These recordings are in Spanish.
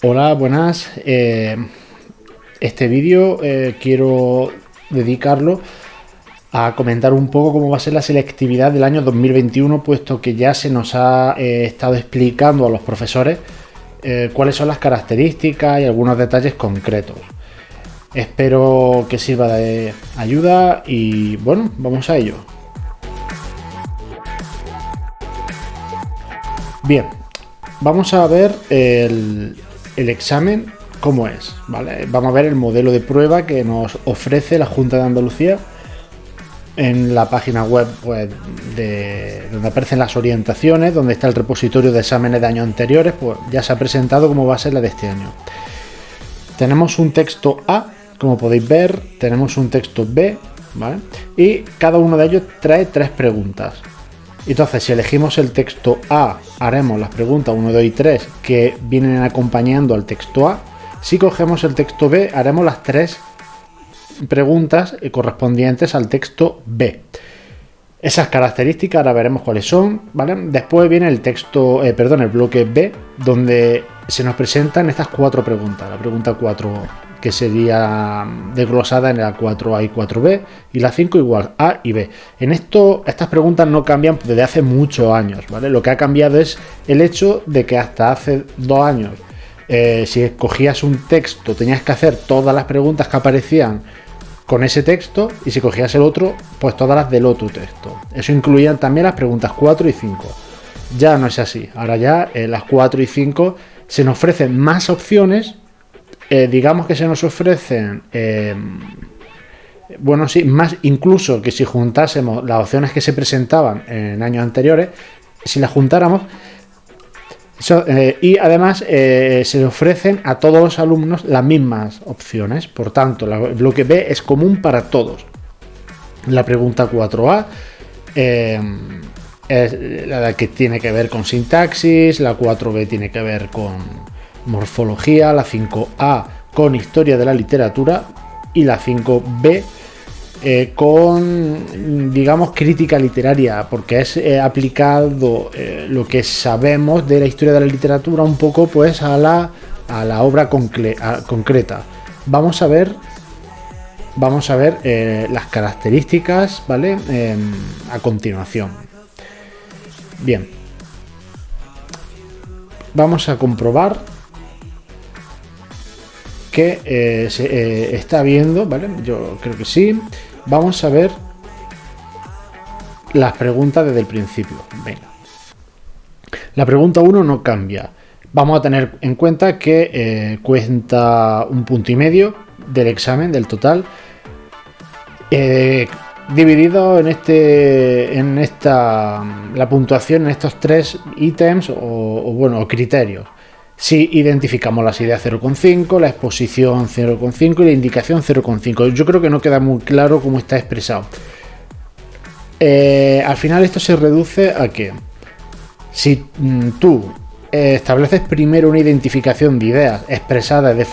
Hola, buenas. Este vídeo quiero dedicarlo a comentar un poco cómo va a ser la selectividad del año 2021, puesto que ya se nos ha estado explicando a los profesores cuáles son las características y algunos detalles concretos. Espero que sirva de ayuda y bueno, vamos a ello. Bien, vamos a ver el examen cómo es, ¿vale? Vamos a ver el modelo de prueba que nos ofrece la Junta de Andalucía en la página web, pues, donde aparecen las orientaciones, donde está el repositorio de exámenes de años anteriores. Pues ya se ha presentado cómo va a ser la de este año. Tenemos un texto A, como podéis ver, tenemos un texto B, ¿vale? Y cada uno de ellos trae 3 preguntas. Entonces, si elegimos el texto A, haremos las preguntas 1, 2 y 3 que vienen acompañando al texto A. Si cogemos el texto B, haremos las 3 preguntas correspondientes al texto B. Esas características ahora veremos cuáles son, ¿vale? Después viene el texto, el bloque B, donde se nos presentan estas 4 preguntas. La pregunta 4, que sería desglosada en la 4A y 4B, y la 5 igual A y B. En esto, estas preguntas no cambian desde hace muchos años, ¿vale? Lo que ha cambiado es el hecho de que hasta hace 2 años, si escogías un texto, tenías que hacer todas las preguntas que aparecían con ese texto, y si cogías el otro, pues todas las del otro texto. Eso incluían también las preguntas 4 y 5. Ya no es así. Ahora ya las 4 y 5 se nos ofrecen más opciones. Digamos que se nos ofrecen, bueno, sí, más incluso que si juntásemos las opciones que se presentaban en años anteriores, si las juntáramos, y además se ofrecen a todos los alumnos las mismas opciones. Por tanto, el bloque B es común para todos. La pregunta 4A es la que tiene que ver con sintaxis, la 4B tiene que ver con morfología, la 5A con historia de la literatura y la 5B con, digamos, crítica literaria, porque es aplicado lo que sabemos de la historia de la literatura un poco, pues, a la obra concreta. Vamos a ver las características, ¿vale? A continuación. Bien, vamos a comprobar que se está viendo, ¿vale? Yo creo que sí. Vamos a ver las preguntas desde el principio. Venga. La pregunta 1 no cambia. Vamos a tener en cuenta que cuenta 1,5 puntos del examen, del total, dividido la puntuación en estos 3 ítems o criterios. Si identificamos las ideas 0,5, la exposición 0,5 y la indicación 0,5. Yo creo que no queda muy claro cómo está expresado. Al final esto se reduce a que si tú estableces primero una identificación de ideas expresadas en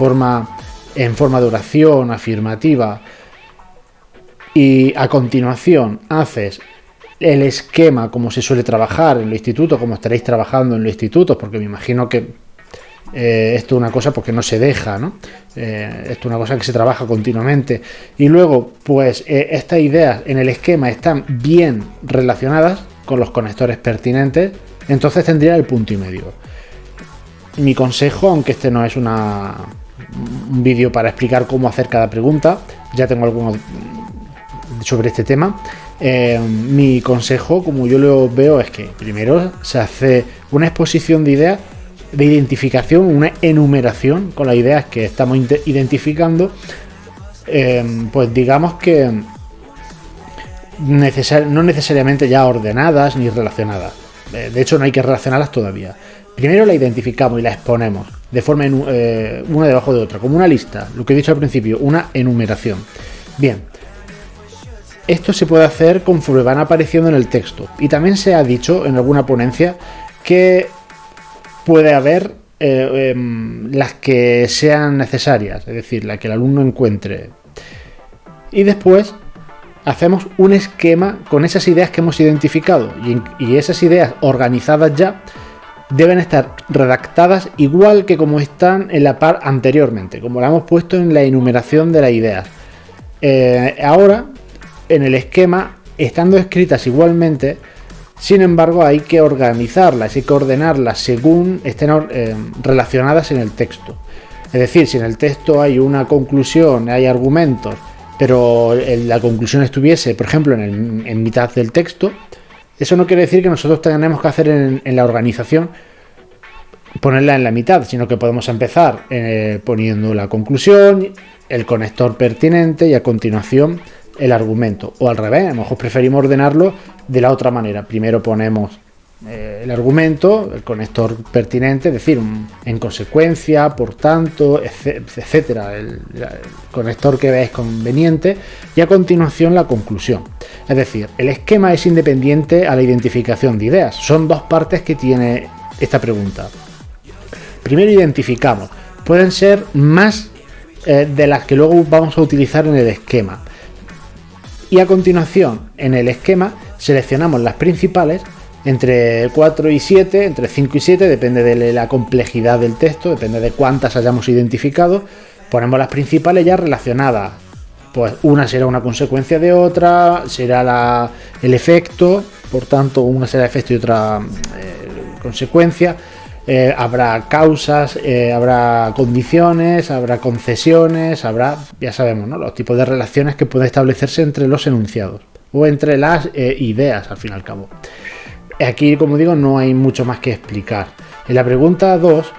forma de oración afirmativa, y a continuación haces el esquema como se suele trabajar en el instituto, como estaréis trabajando en los institutos, porque me imagino que esto es una cosa porque no se deja, ¿no? Esto es una cosa que se trabaja continuamente. Y luego, pues, estas ideas en el esquema están bien relacionadas con los conectores pertinentes, entonces tendría el 1,5 puntos. Mi consejo, aunque este no es un vídeo para explicar cómo hacer cada pregunta, ya tengo algunos sobre este tema. Mi consejo, como yo lo veo, es que primero se hace una exposición de ideas, de identificación, una enumeración con las ideas que estamos identificando, pues digamos que no necesariamente ya ordenadas ni relacionadas. De hecho, no hay que relacionarlas todavía. Primero la identificamos y la exponemos de forma una debajo de otra, como una lista, lo que he dicho al principio, una enumeración. Bien, esto se puede hacer conforme van apareciendo en el texto, y también se ha dicho en alguna ponencia que puede haber las que sean necesarias, es decir, la que el alumno encuentre. Y después hacemos un esquema con esas ideas que hemos identificado y esas ideas organizadas ya deben estar redactadas igual que como están en la par anteriormente, como la hemos puesto en la enumeración de las ideas. Ahora, en el esquema, estando escritas igualmente, sin embargo, hay que organizarlas, hay que ordenarlas según estén relacionadas en el texto. Es decir, si en el texto hay una conclusión, hay argumentos, pero la conclusión estuviese, por ejemplo, en mitad del texto, eso no quiere decir que nosotros tenemos que hacer en la organización ponerla en la mitad, sino que podemos empezar poniendo la conclusión, el conector pertinente y a continuación el argumento. O al revés, a lo mejor preferimos ordenarlo de la otra manera. Primero ponemos el argumento, el conector pertinente, es decir, en consecuencia, por tanto, etcétera, el conector que veáis conveniente, y a continuación la conclusión. Es decir, el esquema es independiente a la identificación de ideas. Son dos partes que tiene esta pregunta. Primero identificamos, pueden ser más de las que luego vamos a utilizar en el esquema. Y a continuación, en el esquema, seleccionamos las principales entre 4 y 7, entre 5 y 7, depende de la complejidad del texto, depende de cuántas hayamos identificado. Ponemos las principales ya relacionadas. Pues una será una consecuencia de otra, será el efecto, por tanto, una será efecto y otra consecuencia. Habrá causas, habrá condiciones, habrá concesiones, habrá, ya sabemos, ¿no?, los tipos de relaciones que pueden establecerse entre los enunciados o entre las ideas, al fin y al cabo. Aquí, como digo, no hay mucho más que explicar. En la pregunta 2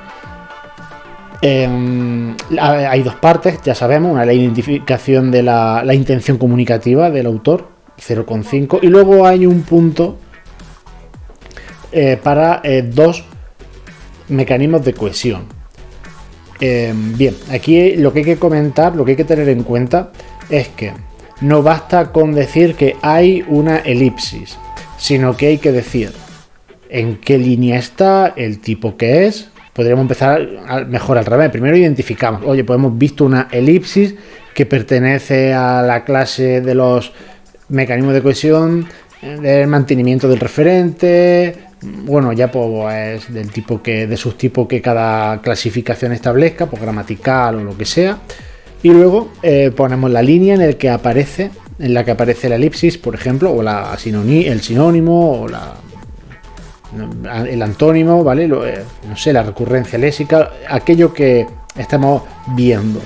hay dos partes, ya sabemos, una es la identificación de la intención comunicativa del autor, 0,5, y luego hay un punto para dos mecanismos de cohesión. Bien, aquí lo que hay que comentar, lo que hay que tener en cuenta es que no basta con decir que hay una elipsis, sino que hay que decir en qué línea está, el tipo que es. Podríamos empezar mejor al revés. Primero identificamos, oye, pues hemos visto una elipsis que pertenece a la clase de los mecanismos de cohesión, del mantenimiento del referente. Bueno, ya pues del tipo de subtipo que cada clasificación establezca, pues gramatical o lo que sea. Y luego ponemos la línea en la que aparece la elipsis, por ejemplo, o el sinónimo, o el antónimo, ¿vale? No sé, la recurrencia léxica, aquello que estamos viendo.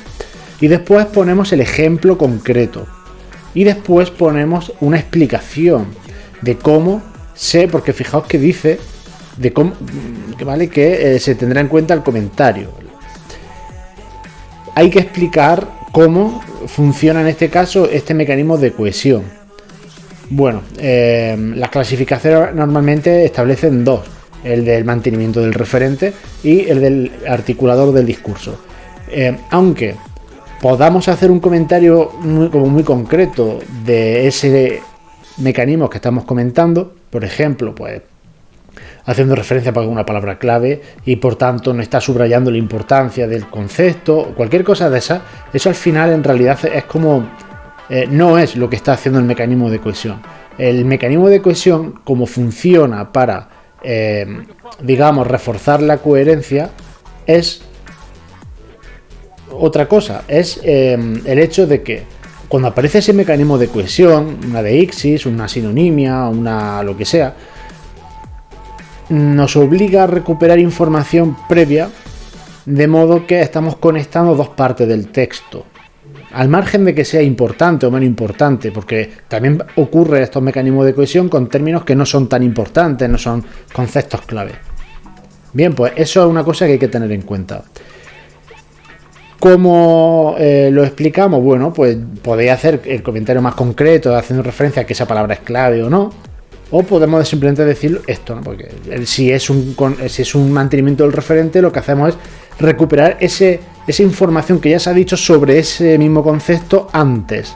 Y después ponemos el ejemplo concreto. Y después ponemos una explicación de cómo porque fijaos que dice de cómo, ¿vale?, que se tendrá en cuenta el comentario. Hay que explicar cómo funciona en este caso este mecanismo de cohesión. Bueno, las clasificaciones normalmente establecen dos: el del mantenimiento del referente y el del articulador del discurso. Aunque podamos hacer un comentario muy concreto de ese mecanismo que estamos comentando, por ejemplo, pues haciendo referencia a alguna palabra clave y por tanto no está subrayando la importancia del concepto o cualquier cosa de esa, eso al final en realidad es como no es lo que está haciendo el mecanismo de cohesión. El mecanismo de cohesión, como funciona para digamos reforzar la coherencia, es otra cosa, es el hecho de que cuando aparece ese mecanismo de cohesión, una deixis, una sinonimia, una lo que sea, nos obliga a recuperar información previa, de modo que estamos conectando dos partes del texto. Al margen de que sea importante o menos importante, porque también ocurre estos mecanismos de cohesión con términos que no son tan importantes, no son conceptos clave. Bien, pues eso es una cosa que hay que tener en cuenta. ¿Cómo lo explicamos? Bueno, pues podéis hacer el comentario más concreto haciendo referencia a que esa palabra es clave o no, o podemos simplemente decir esto, ¿no? Porque si es un mantenimiento del referente, lo que hacemos es recuperar esa información que ya se ha dicho sobre ese mismo concepto antes.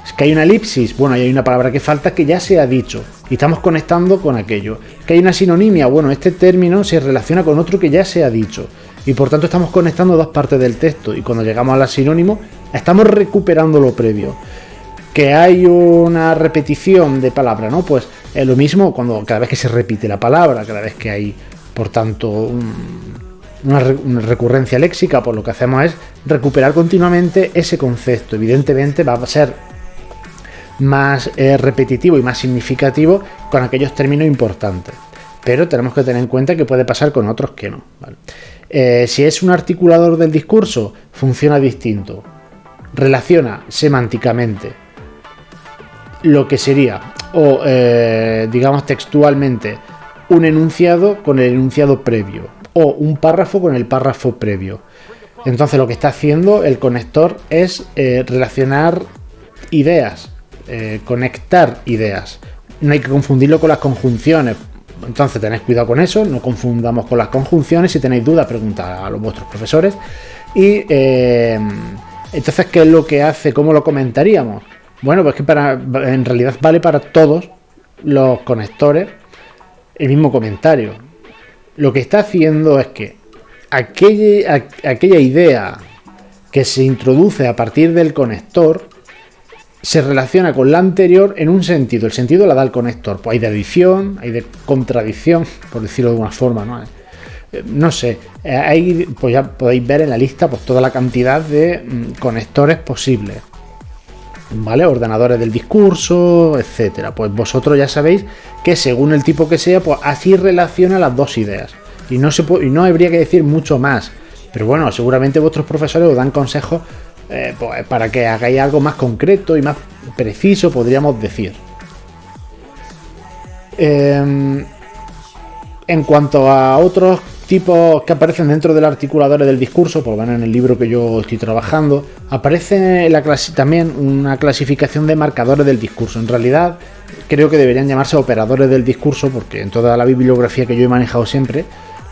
Es que hay una elipsis, bueno, hay una palabra que falta que ya se ha dicho y estamos conectando con aquello. Que hay una sinonimia, bueno, este término se relaciona con otro que ya se ha dicho. Y por tanto estamos conectando dos partes del texto y cuando llegamos al sinónimo estamos recuperando lo previo. Que hay una repetición de palabra, ¿no? Pues es lo mismo cada vez que se repite la palabra, cada vez que hay, por tanto, una recurrencia léxica, pues lo que hacemos es recuperar continuamente ese concepto. Evidentemente va a ser más repetitivo y más significativo con aquellos términos importantes, pero tenemos que tener en cuenta que puede pasar con otros que no, ¿vale? Si es un articulador del discurso, funciona distinto, relaciona semánticamente lo que sería, o digamos textualmente, un enunciado con el enunciado previo, o un párrafo con el párrafo previo. Entonces lo que está haciendo el conector es relacionar ideas, conectar ideas. No hay que confundirlo con las conjunciones. Entonces tenéis cuidado con eso, no confundamos con las conjunciones. Si tenéis dudas, preguntad a vuestros profesores. Y entonces, ¿qué es lo que hace? ¿Cómo lo comentaríamos? Bueno, pues que en realidad vale para todos los conectores el mismo comentario. Lo que está haciendo es que aquella idea que se introduce a partir del conector se relaciona con la anterior en un sentido. El sentido la da el conector. Pues hay de adición, hay de contradicción, por decirlo de alguna forma, ¿no? No sé, pues ya podéis ver en la lista pues toda la cantidad de conectores posibles, ¿vale? Ordenadores del discurso, etcétera. Pues vosotros ya sabéis que según el tipo que sea, pues así relaciona las dos ideas. Y no habría que decir mucho más. Pero bueno, seguramente vuestros profesores os dan consejos pues, para que hagáis algo más concreto y más preciso, podríamos decir. En cuanto a otros tipos que aparecen dentro del articulador del discurso, por lo menos en el libro que yo estoy trabajando, aparece también una clasificación de marcadores del discurso. En realidad, creo que deberían llamarse operadores del discurso, porque en toda la bibliografía que yo he manejado siempre,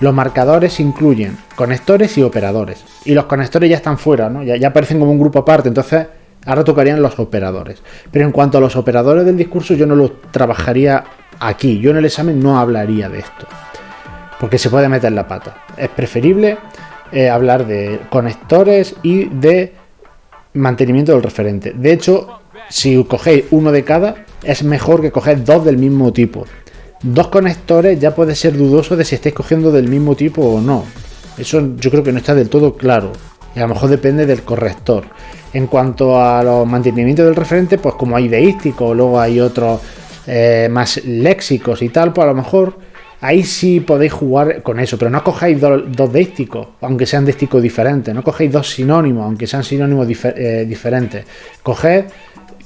los marcadores incluyen conectores y operadores. Y los conectores ya están fuera, ¿no? Ya aparecen como un grupo aparte, entonces ahora tocarían los operadores. Pero en cuanto a los operadores del discurso, yo no los trabajaría aquí. Yo en el examen no hablaría de esto, porque se puede meter la pata. Es preferible hablar de conectores y de mantenimiento del referente. De hecho, si cogéis uno de cada, es mejor que cogéis dos del mismo tipo. Dos conectores ya puede ser dudoso de si estáis cogiendo del mismo tipo o no. Eso yo creo que no está del todo claro. Y a lo mejor depende del corrector. En cuanto a los mantenimientos del referente, pues como hay deísticos, luego hay otros más léxicos y tal, pues a lo mejor ahí sí podéis jugar con eso, pero no cojáis dos deísticos, aunque sean deísticos diferentes. No cogéis dos sinónimos, aunque sean sinónimos diferentes. Coged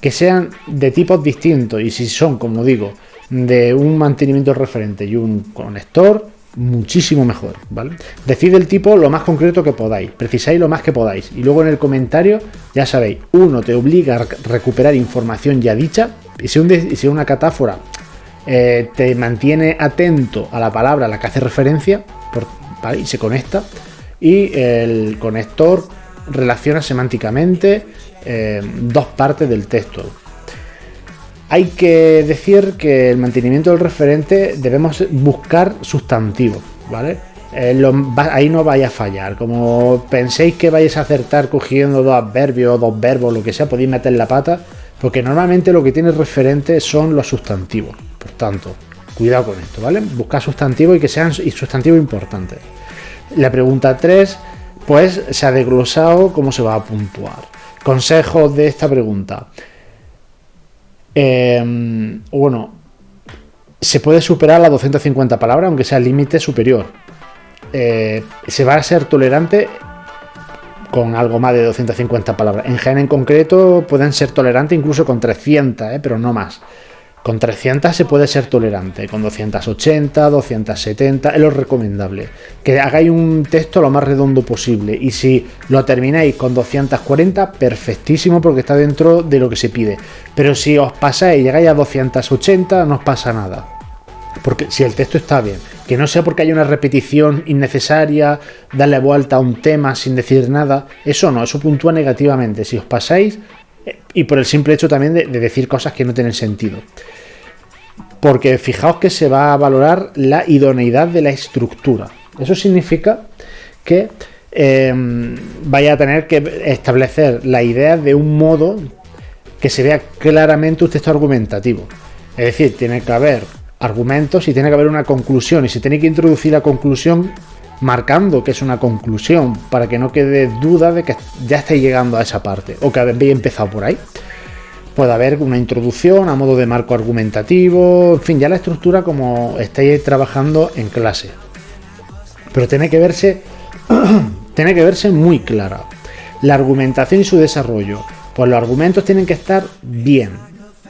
que sean de tipos distintos, y si son, como digo, de un mantenimiento referente y un conector, muchísimo mejor, ¿vale? Decid el tipo lo más concreto que podáis, precisáis lo más que podáis, y luego en el comentario, ya sabéis, uno te obliga a recuperar información ya dicha, y si una catáfora te mantiene atento a la palabra a la que hace referencia, ¿vale? Y se conecta, y el conector relaciona semánticamente dos partes del texto. Hay que decir que el mantenimiento del referente debemos buscar sustantivos, ¿vale? Ahí no vaya a fallar. Como penséis que vais a acertar cogiendo dos adverbios o dos verbos, lo que sea, podéis meter la pata, porque normalmente lo que tiene referente son los sustantivos. Por tanto, cuidado con esto, ¿vale? Buscar sustantivos y que sean sustantivos importantes. La pregunta 3, pues se ha desglosado cómo se va a puntuar. Consejos de esta pregunta. Bueno, se puede superar las 250 palabras, aunque sea el límite superior. Se va a ser tolerante con algo más de 250 palabras. En gen en concreto pueden ser tolerantes incluso con 300, pero no más. Con 300 se puede ser tolerante, con 280, 270 es lo recomendable. Que hagáis un texto lo más redondo posible, y si lo termináis con 240, perfectísimo, porque está dentro de lo que se pide. Pero si os pasáis y llegáis a 280, no os pasa nada. Porque si el texto está bien, que no sea porque haya una repetición innecesaria, darle vuelta a un tema sin decir nada, eso no, eso puntúa negativamente si os pasáis, y por el simple hecho también de decir cosas que no tienen sentido. Porque fijaos que se va a valorar la idoneidad de la estructura. Eso significa que vaya a tener que establecer la idea de un modo que se vea claramente un texto argumentativo. Es decir, tiene que haber argumentos y tiene que haber una conclusión, y se tiene que introducir la conclusión marcando que es una conclusión, para que no quede duda de que ya estáis llegando a esa parte o que habéis empezado por ahí. Puede haber una introducción a modo de marco argumentativo, en fin, ya la estructura como estáis trabajando en clase. Pero tiene que verse muy clara. La argumentación y su desarrollo. Pues los argumentos tienen que estar bien.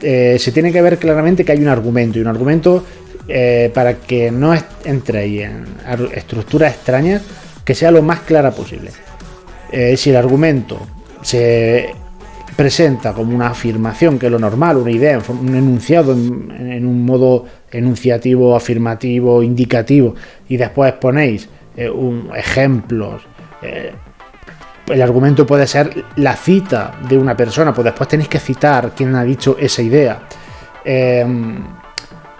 Se tiene que ver claramente que hay un argumento, y un argumento para que no entréis en estructuras extrañas, que sea lo más clara posible. Si el argumento se presenta como una afirmación, que es lo normal, una idea, un enunciado en un modo enunciativo, afirmativo, indicativo, y después ponéis ejemplos, el argumento puede ser la cita de una persona, pues después tenéis que citar quién ha dicho esa idea.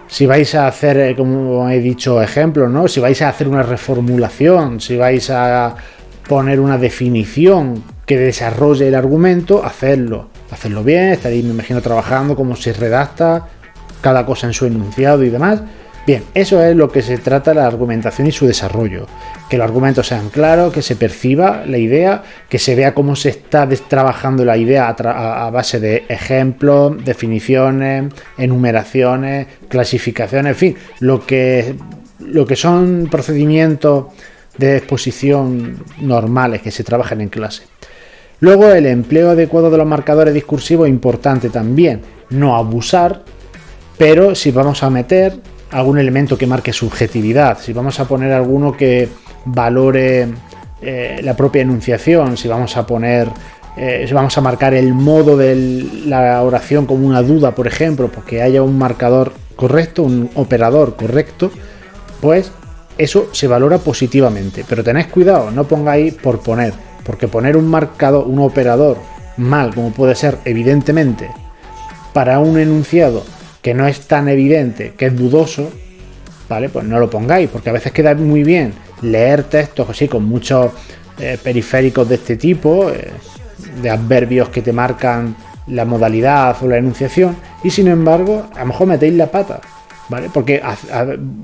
Si vais a hacer, como he dicho, ejemplos, ¿no? Si vais a hacer una reformulación, si vais a poner una definición que desarrolle el argumento, hacerlo bien. Estaréis, me imagino, trabajando cómo se redacta cada cosa en su enunciado y demás. Bien, eso es lo que se trata la argumentación y su desarrollo. Que los argumentos sean claros, que se perciba la idea, que se vea cómo se está trabajando la idea a base de ejemplos, definiciones, enumeraciones, clasificaciones, en fin, lo que son procedimientos de exposición normales que se trabajan en clase. Luego, el empleo adecuado de los marcadores discursivos es importante también. No abusar, pero si vamos a meter algún elemento que marque subjetividad, si vamos a poner alguno que valore la propia enunciación, si vamos a marcar el modo de la oración como una duda, por ejemplo, porque haya un marcador correcto, un operador correcto, pues eso se valora positivamente. Pero tened cuidado, no pongáis por poner, porque poner un marcador, un operador mal, como puede ser evidentemente para un enunciado que no es tan evidente, que es dudoso, ¿vale? Pues no lo pongáis, porque a veces queda muy bien leer textos así con muchos periféricos de este tipo, de adverbios que te marcan la modalidad o la enunciación, y sin embargo, a lo mejor metéis la pata, ¿vale? Porque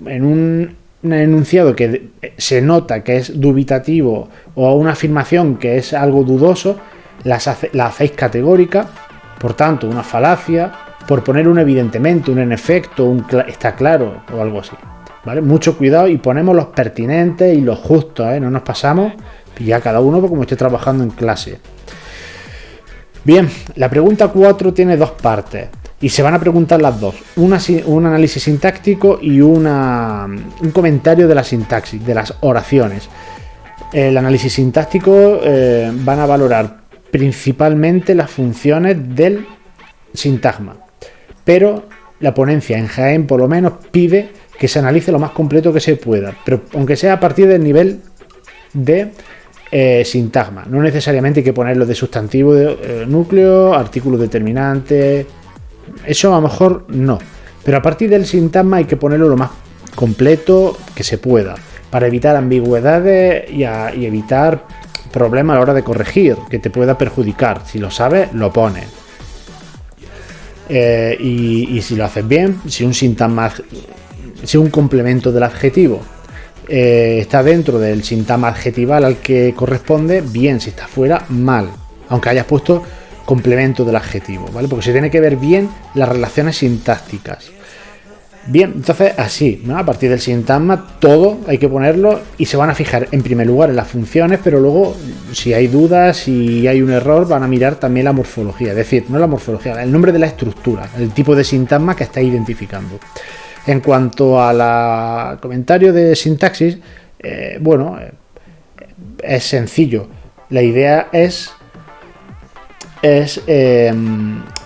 en un enunciado que se nota que es dubitativo, o una afirmación que es algo dudoso, la hacéis categórica, por tanto, una falacia, por poner un evidentemente, un en efecto, está claro o algo así, ¿vale? Mucho cuidado, y ponemos los pertinentes y los justos, no nos pasamos, y ya cada uno como esté trabajando en clase. Bien, la pregunta 4 tiene dos partes y se van a preguntar las dos, un análisis sintáctico y un comentario de la sintaxis, de las oraciones. El análisis sintáctico van a valorar principalmente las funciones del sintagma, pero la ponencia en Jaén por lo menos pide que se analice lo más completo que se pueda, pero aunque sea a partir del nivel de sintagma. No necesariamente hay que ponerlo de sustantivo de núcleo, artículo determinante, eso a lo mejor no, pero a partir del sintagma hay que ponerlo lo más completo que se pueda, para evitar ambigüedades y evitar problemas a la hora de corregir, que te pueda perjudicar. Si lo sabes, lo pones. Y si lo haces bien, si un sintagma, si un complemento del adjetivo está dentro del sintagma adjetival al que corresponde, bien. Si está fuera, mal, aunque hayas puesto complemento del adjetivo, ¿vale? Porque se tiene que ver bien las relaciones sintácticas. Bien, entonces así, ¿no? A partir del sintagma todo hay que ponerlo, y se van a fijar en primer lugar en las funciones, pero luego si hay dudas, si hay un error, van a mirar también la morfología, es decir, no la morfología, el nombre de la estructura, el tipo de sintagma que está identificando. En cuanto al comentario de sintaxis, es sencillo. La idea es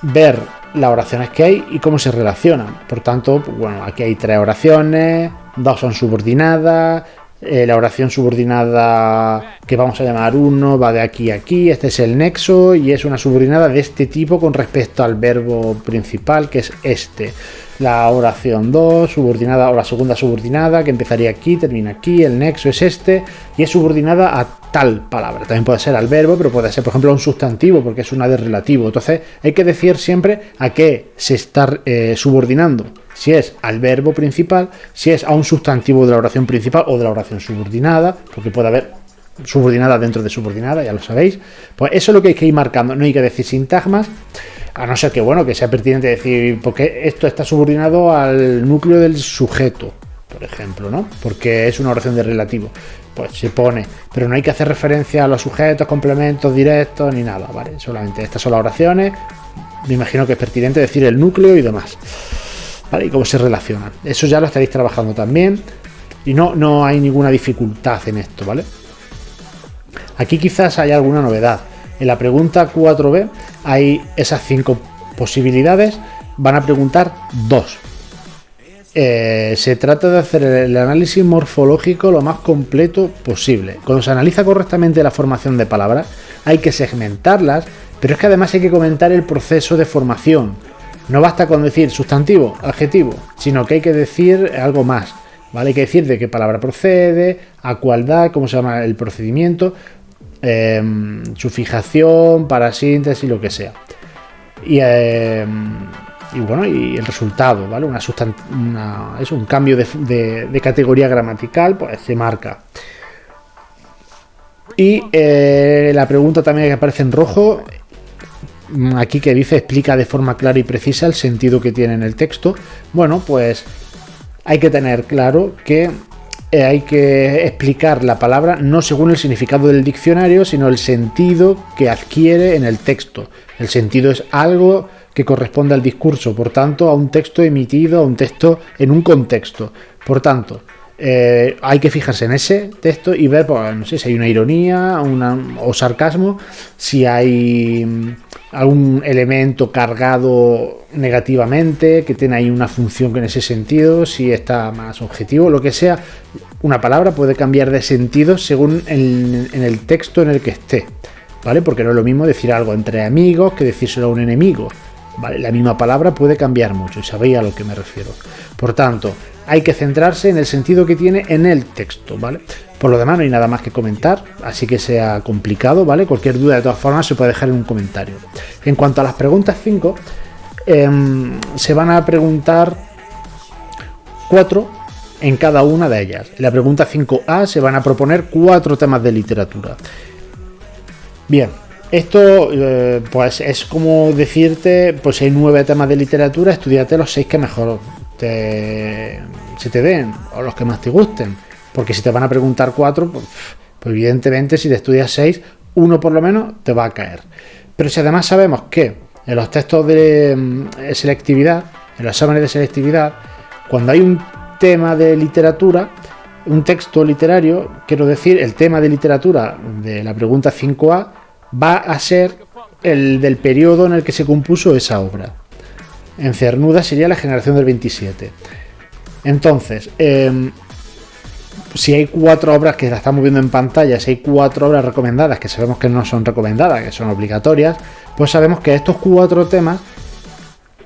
ver las oraciones que hay y cómo se relacionan. Por tanto, bueno, aquí hay 3 oraciones, 2 son subordinadas, la oración subordinada que vamos a llamar 1 va de aquí a aquí, este es el nexo y es una subordinada de este tipo con respecto al verbo principal, que es este. La oración 2, subordinada, o la segunda subordinada, que empezaría aquí, termina aquí, el nexo es este, y es subordinada a tal palabra. También puede ser al verbo, pero puede ser, por ejemplo, a un sustantivo, porque es un de relativo. Entonces hay que decir siempre a qué se está subordinando. Si es al verbo principal, si es a un sustantivo de la oración principal o de la oración subordinada, porque puede haber subordinada dentro de subordinada, ya lo sabéis. Pues eso es lo que hay que ir marcando. No hay que decir sintagmas, a no ser que, bueno, que sea pertinente decir, porque esto está subordinado al núcleo del sujeto, por ejemplo, ¿no? Porque es una oración de relativo. Pues se pone, pero no hay que hacer referencia a los sujetos, complementos directos ni nada, ¿vale? Solamente estas son las oraciones. Me imagino que es pertinente decir el núcleo y demás, ¿vale? Y cómo se relacionan. Eso ya lo estaréis trabajando también y no hay ninguna dificultad en esto, ¿vale? Aquí quizás haya alguna novedad. En la pregunta 4b hay esas 5 posibilidades, van a preguntar 2. Se trata de hacer el análisis morfológico lo más completo posible. Cuando se analiza correctamente la formación de palabras, hay que segmentarlas, pero es que además hay que comentar el proceso de formación. No basta con decir sustantivo, adjetivo, sino que hay que decir algo más, ¿vale? Hay que decir de qué palabra procede, a cuál da, cómo se llama el procedimiento, su fijación, parasíntesis, lo que sea. Y bueno, y el resultado, ¿vale? Es un cambio de categoría gramatical, pues se marca. Y la pregunta también que aparece en rojo, aquí que dice explica de forma clara y precisa el sentido que tiene en el texto. Bueno, pues hay que tener claro que hay que explicar la palabra no según el significado del diccionario, sino el sentido que adquiere en el texto. El sentido es algo que corresponde al discurso, por tanto, a un texto emitido, a un texto en un contexto. Por tanto, hay que fijarse en ese texto y ver, pues, no sé, si hay una ironía o sarcasmo, si hay algún elemento cargado negativamente, que tiene ahí una función en ese sentido, si está más objetivo, lo que sea. Una palabra puede cambiar de sentido según en el texto en el que esté, ¿vale? Porque no es lo mismo decir algo entre amigos que decírselo a un enemigo, ¿vale? La misma palabra puede cambiar mucho y sabéis a lo que me refiero. Por tanto, hay que centrarse en el sentido que tiene en el texto, ¿vale? Por lo demás no hay nada más que comentar, así que sea complicado, ¿vale? Cualquier duda de todas formas se puede dejar en un comentario. En cuanto a las preguntas 5, se van a preguntar 4 en cada una de ellas. En la pregunta 5a se van a proponer 4 temas de literatura. Bien, esto pues es como decirte, pues si hay 9 temas de literatura, estudiate los 6 que mejor se te den, o los que más te gusten, porque si te van a preguntar 4, pues evidentemente si te estudias 6, uno por lo menos te va a caer. Pero si además sabemos que en los textos de selectividad, en los exámenes de selectividad, cuando hay un tema de literatura, un texto literario, quiero decir, el tema de literatura de la pregunta 5a va a ser el del periodo en el que se compuso esa obra. En Cernuda sería la generación del 27. Entonces, si hay 4 obras que la estamos viendo en pantalla, si hay 4 obras recomendadas, que sabemos que no son recomendadas, que son obligatorias, pues sabemos que estos 4 temas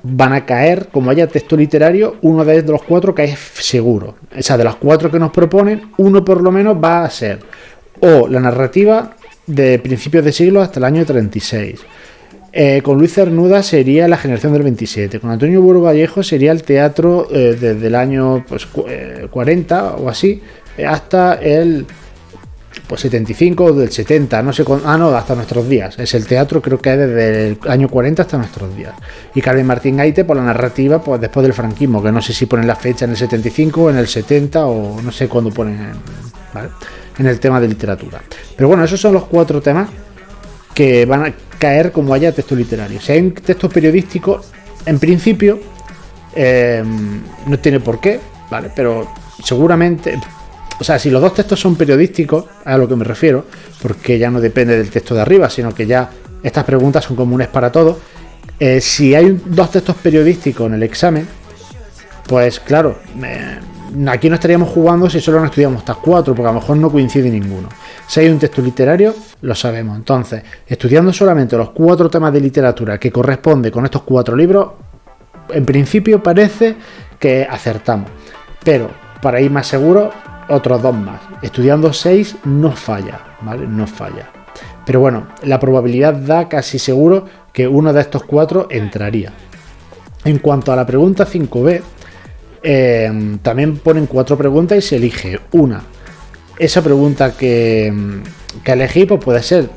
van a caer, como haya texto literario, uno de los 4 cae seguro. O sea, de los 4 que nos proponen, uno por lo menos va a ser o la narrativa de principios de siglo hasta el año 36. Con Luis Cernuda sería la generación del 27. Con Antonio Buro Vallejo sería el teatro desde el año 40 o así hasta el 75 o del 70, no sé hasta nuestros días. Es el teatro, creo que es desde el año 40 hasta nuestros días. Y Carmen Martín Gaite por la narrativa, pues después del franquismo, que no sé si ponen la fecha en el 75 en el 70 o no sé cuándo ponen, ¿vale?, en el tema de literatura. Pero bueno, esos son los 4 temas que van a caer como haya texto literario. Si hay un texto periodístico, en principio no tiene por qué, ¿vale? Pero seguramente, o sea, si los 2 textos son periodísticos, a lo que me refiero, porque ya no depende del texto de arriba, sino que ya estas preguntas son comunes para todos. Si hay 2 textos periodísticos en el examen, pues claro, aquí no estaríamos jugando si solo no estudiamos estas 4, porque a lo mejor no coincide ninguno. Si hay un texto literario, lo sabemos. Entonces, estudiando solamente los 4 temas de literatura que corresponde con estos 4 libros, en principio parece que acertamos. Pero para ir más seguro, otros 2 más. Estudiando 6 no falla, ¿vale? No falla. Pero bueno, la probabilidad da casi seguro que uno de estos 4 entraría. En cuanto a la pregunta 5B, también ponen 4 preguntas y se elige una. Esa pregunta que elegí pues puede ser,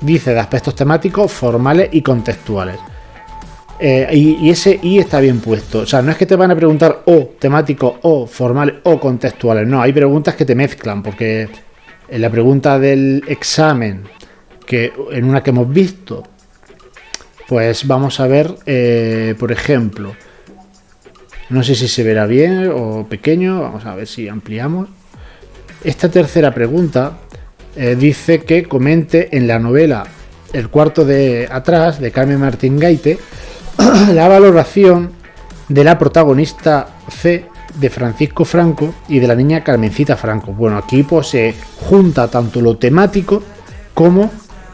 dice, de aspectos temáticos, formales y contextuales. Y ese I está bien puesto. O sea, no es que te van a preguntar o temáticos o formales o contextuales. No, hay preguntas que te mezclan, porque en la pregunta del examen, que en una que hemos visto, pues vamos a ver, por ejemplo, no sé si se verá bien o pequeño, vamos a ver si ampliamos. Esta tercera pregunta dice que comente en la novela El cuarto de atrás, de Carmen Martín Gaite, la valoración de la protagonista C de Francisco Franco y de la niña Carmencita Franco. Bueno, aquí pues se junta tanto lo temático como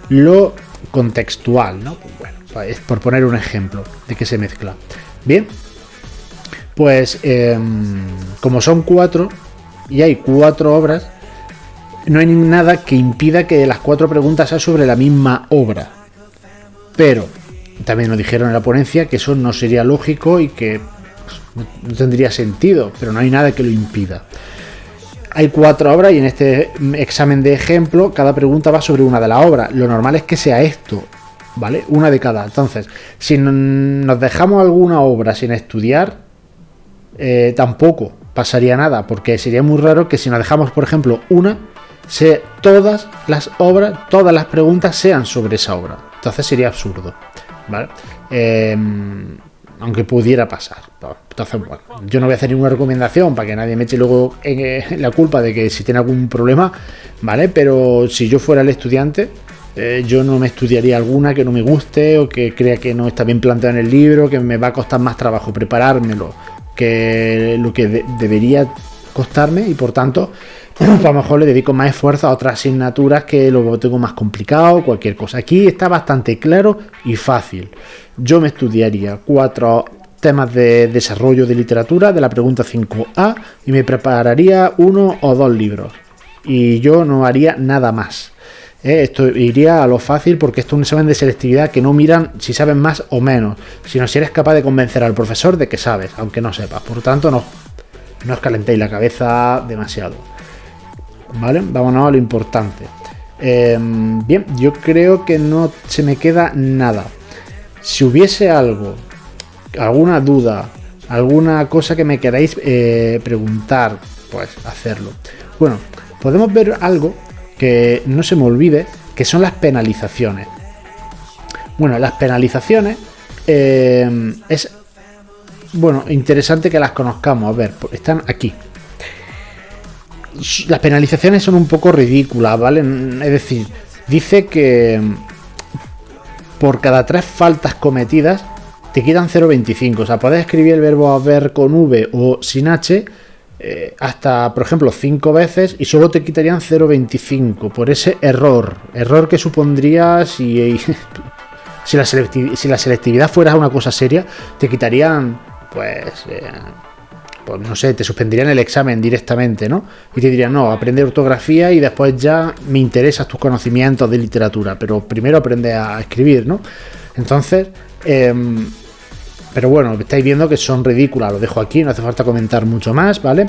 lo contextual, ¿no? Pues bueno, es por poner un ejemplo de que se mezcla. Bien, pues como son 4 y hay 4 obras, no hay nada que impida que las 4 preguntas sean sobre la misma obra. Pero también nos dijeron en la ponencia que eso no sería lógico y que no tendría sentido, pero no hay nada que lo impida. Hay 4 obras y en este examen de ejemplo cada pregunta va sobre una de las obras. Lo normal es que sea esto, ¿vale? Una de cada. Entonces, si nos dejamos alguna obra sin estudiar, tampoco pasaría nada, porque sería muy raro que si nos dejamos, por ejemplo, todas las obras, todas las preguntas sean sobre esa obra. Entonces sería absurdo, ¿vale? Aunque pudiera pasar. Entonces, bueno, yo no voy a hacer ninguna recomendación para que nadie me eche luego la culpa de que si tiene algún problema, ¿vale? Pero si yo fuera el estudiante, yo no me estudiaría alguna que no me guste o que crea que no está bien planteada en el libro, que me va a costar más trabajo preparármelo que lo que debería costarme, y por tanto a lo mejor le dedico más esfuerzo a otras asignaturas que lo tengo más complicado, cualquier cosa. Aquí está bastante claro y fácil. Yo me estudiaría 4 temas de desarrollo de literatura de la pregunta 5A y me prepararía 1 o 2 libros. Y yo no haría nada más. Esto iría a lo fácil, porque esto es un examen de selectividad que no miran si sabes más o menos, sino si eres capaz de convencer al profesor de que sabes, aunque no sepas. Por tanto, no os calentéis la cabeza demasiado. ¿Vale? Vámonos a lo importante. Bien, yo creo que no se me queda nada. Si hubiese alguna duda, alguna cosa que me queráis preguntar, pues hacerlo. Bueno, podemos ver algo que no se me olvide, que son las penalizaciones. Bueno, las penalizaciones es interesante que las conozcamos. A ver, están aquí. Las penalizaciones son un poco ridículas, ¿vale? Es decir, dice que por cada 3 faltas cometidas te quitan 0,25. O sea, puedes escribir el verbo haber con V o sin H hasta, por ejemplo, 5 veces y solo te quitarían 0,25 por ese error que supondría si la selectividad fuera una cosa seria, te quitarían pues no sé, te suspenderían el examen directamente, ¿no? Y te dirían, no, aprende ortografía y después ya me interesan tus conocimientos de literatura, pero primero aprende a escribir, ¿no? Entonces, pero bueno, estáis viendo que son ridículas, lo dejo aquí, no hace falta comentar mucho más, ¿vale?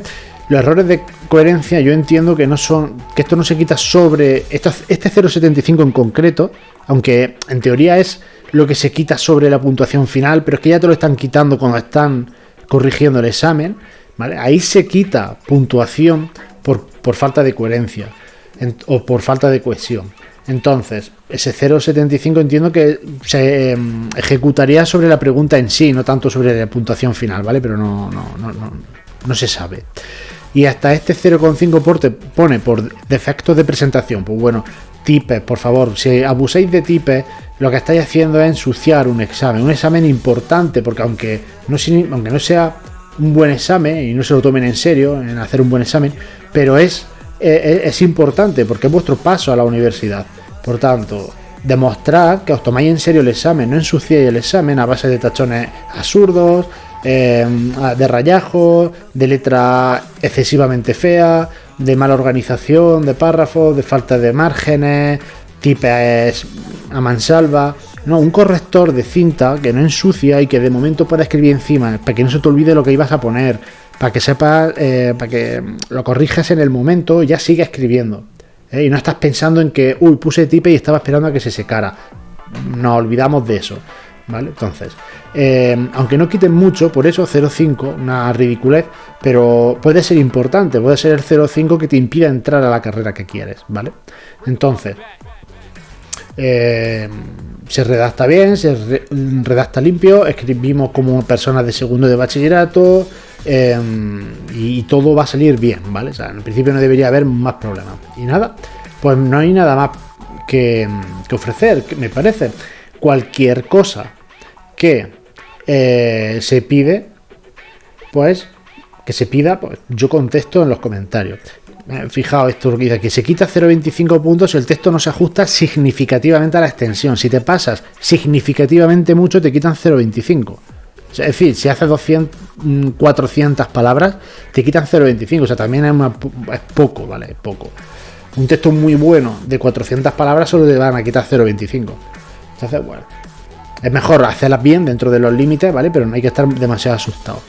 Los errores de coherencia yo entiendo que esto no se quita sobre este 0,75 en concreto, aunque en teoría es lo que se quita sobre la puntuación final, pero es que ya te lo están quitando cuando están corrigiendo el examen, ¿vale? Ahí se quita puntuación por falta de coherencia o por falta de cohesión. Entonces, ese 0,75 entiendo que se ejecutaría sobre la pregunta en sí, no tanto sobre la puntuación final, ¿vale? Pero no se sabe. Y hasta este 0,5 pone por defectos de presentación. Pues bueno, tipes, por favor, si abusáis de tipes, lo que estáis haciendo es ensuciar un examen importante, porque aunque no sea un buen examen y no se lo tomen en serio en hacer un buen examen, pero es importante porque es vuestro paso a la universidad. Por tanto, demostrad que os tomáis en serio el examen, no ensuciéis el examen a base de tachones absurdos, de rayajos, de letra excesivamente fea de mala organización de párrafos, de falta de márgenes, tipes a mansalva. No, un corrector de cinta que no ensucia y que de momento pueda escribir encima, para que no se te olvide lo que ibas a poner, para que sepas, para que lo corrijas en el momento y ya siga escribiendo. Y no estás pensando en que, uy, puse tipe y estaba esperando a que se secara. Nos olvidamos de eso, ¿vale? Entonces, aunque no quiten mucho, por eso 0,5, una ridiculez, pero puede ser importante, puede ser el 0,5 que te impida entrar a la carrera que quieres, ¿vale? Entonces, se redacta bien, se redacta limpio, escribimos como personas de segundo de bachillerato, y todo va a salir bien, ¿vale? O sea, en principio no debería haber más problemas. Y nada, pues no hay nada más que ofrecer, me parece. Cualquier cosa que se pide, pues que se pida, pues yo contesto en los comentarios. Fijaos esto que dice, que se quita 0,25 puntos si el texto no se ajusta significativamente a la extensión. Si te pasas significativamente mucho, te quitan 0,25. Es decir, si haces 400 palabras, te quitan 0,25. O sea, también es poco, ¿vale? Es poco. Un texto muy bueno de 400 palabras solo te van a quitar 0,25. Entonces, bueno, es mejor hacerlas bien dentro de los límites, ¿vale? Pero no hay que estar demasiado asustado.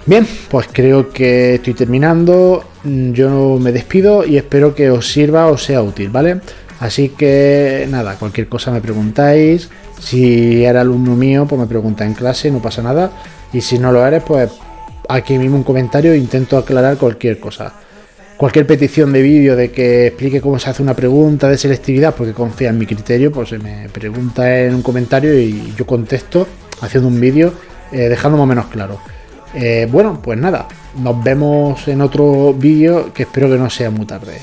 Bien, pues creo que estoy terminando. Yo me despido y espero que os sirva o sea útil, ¿vale? Así que nada, cualquier cosa me preguntáis. Si eres alumno mío, pues me pregunta en clase, no pasa nada. Y si no lo eres, pues aquí mismo un comentario e intento aclarar cualquier cosa. Cualquier petición de vídeo de que explique cómo se hace una pregunta de selectividad, porque confía en mi criterio, pues se me pregunta en un comentario y yo contesto haciendo un vídeo, dejando más o menos claro. Bueno, pues nada, nos vemos en otro vídeo que espero que no sea muy tarde.